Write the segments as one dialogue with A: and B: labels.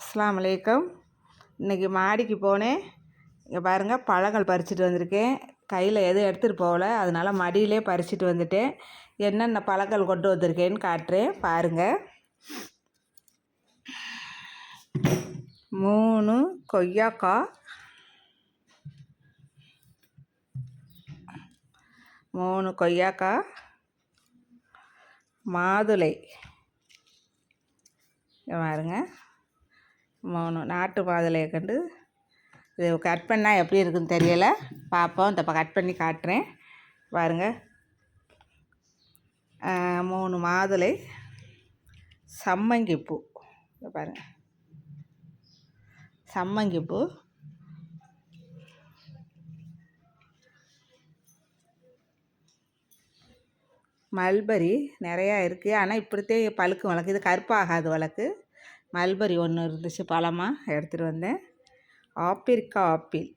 A: அஸ்ஸலாமு அலைக்கும். இன்றைக்கி மாடிக்கு போனேன். இங்கே பாருங்கள், பழங்கள் பறிச்சுட்டு வந்திருக்கேன். கையில் எதுவும் எடுத்துகிட்டு போகல, அதனால் மடியிலே பறிச்சுட்டு வந்துட்டேன். என்னென்ன பழங்கள் கொண்டு வந்திருக்கேன்னு காட்டுறேன் பாருங்கள். 3 கொய்யாக்காய், 3 கொய்யாக்காய், மாதுளை பாருங்க, 3 நாட்டு மாதுளையை கண்டு இது கட் பண்ணால் எப்படி இருக்குன்னு தெரியலை, பார்ப்போம். இப்போ கட் பண்ணி காட்டுறேன் பாருங்கள். 3 மாதுளை, சம்மங்கிப்பூ பாருங்கள், சம்மங்கிப்பூ, மல்பரி நிறையா இருக்குது. ஆனால் இப்படித்தே பழுக்கு வழக்கு, இது கருப்பாகாது வழக்கு. மல்பரி ஒன்று இருந்துச்சு, பழமாக எடுத்துகிட்டு வந்தேன். ஆப்பிரிக்காய் ஆப்பிள்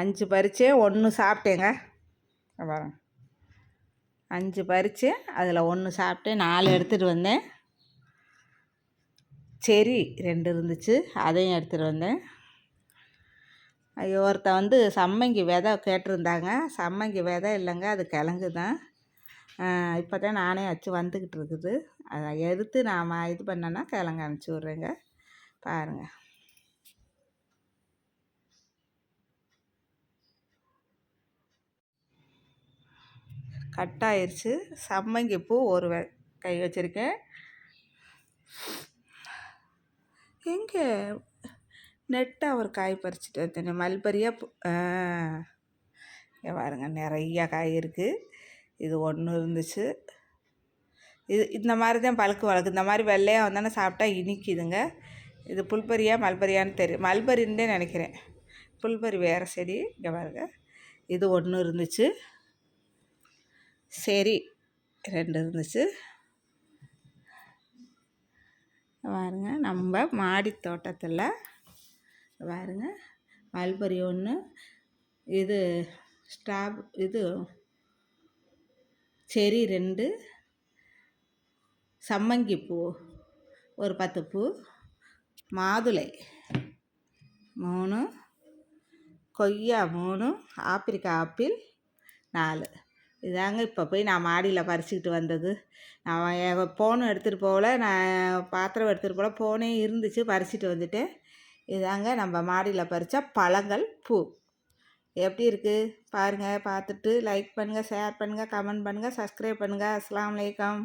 A: 5 பறித்து 1 சாப்பிட்டேங்க. பாருங்க, 5 பறித்து அதில் 1 சாப்பிட்டேன், 4 எடுத்துகிட்டு வந்தேன். செரி 2 இருந்துச்சு, அதையும் எடுத்துகிட்டு வந்தேன். ஒருத்தன் சம்மங்கி விதை கேட்டிருந்தாங்க. சம்மங்கி விதை இல்லைங்க, அது கிழங்கு தான். இப்போ தான் நானே வச்சு வந்துக்கிட்டு இருக்குது. அதை எடுத்து நாம் இது பண்ணேன்னா கிழங்கு அனுப்பிச்சி விட்றேங்க. பாருங்கள், கட் ஆயிடுச்சு. சம்மங்கி பூ ஒரு கை வச்சுருக்கேன். எங்கே நெட்டாக ஒரு காய் பறிச்சுட்டு வந்தேன், மல்பரியாக. பாருங்க, நிறையா காய் இருக்குது. இது 1 இருந்துச்சு. இது இந்த மாதிரி தான் பழுக்கு வழக்கு. இந்த மாதிரி வெள்ளையாக வந்தானே சாப்பிட்டா இனிக்குதுங்க. இது புல்பரியா மல்பரியான்னு தெரியும், மல்பரின்னு நினைக்கிறேன். புல்பரி வேறு செடி. இங்கே பாருங்க, இது 1 இருந்துச்சு. சரி 2 இருந்துச்சு. பாருங்க, நம்ம மாடி தோட்டத்தில் பாருங்க, மல்பரி 1, இது இது செரி 2, சம்மங்கிப்பூ ஒரு 10 பூ, மாதுளை 3, கொய்யா 3, ஆப்பிரிக்கா ஆப்பிள் 4. இதாங்க இப்போ போய் நான் மாடியில் பறிச்சுக்கிட்டு வந்தது. நான் ஃபோனும் எடுத்துகிட்டு போகல, நான் பாத்திரம் எடுத்துகிட்டு போகல, ஃபோனே இருந்துச்சு, பறிச்சுட்டு வந்துட்டேன். இதாங்க நம்ம மாடியில் பறித்த பழங்கள், பூ. எப்படி இருக்குது பாருங்கள். பார்த்துட்டு லைக் பண்ணுங்கள், ஷேர் பண்ணுங்கள், கமெண்ட் பண்ணுங்கள், சப்ஸ்கிரைப் பண்ணுங்கள். அஸ்ஸலாமு அலைக்கும்.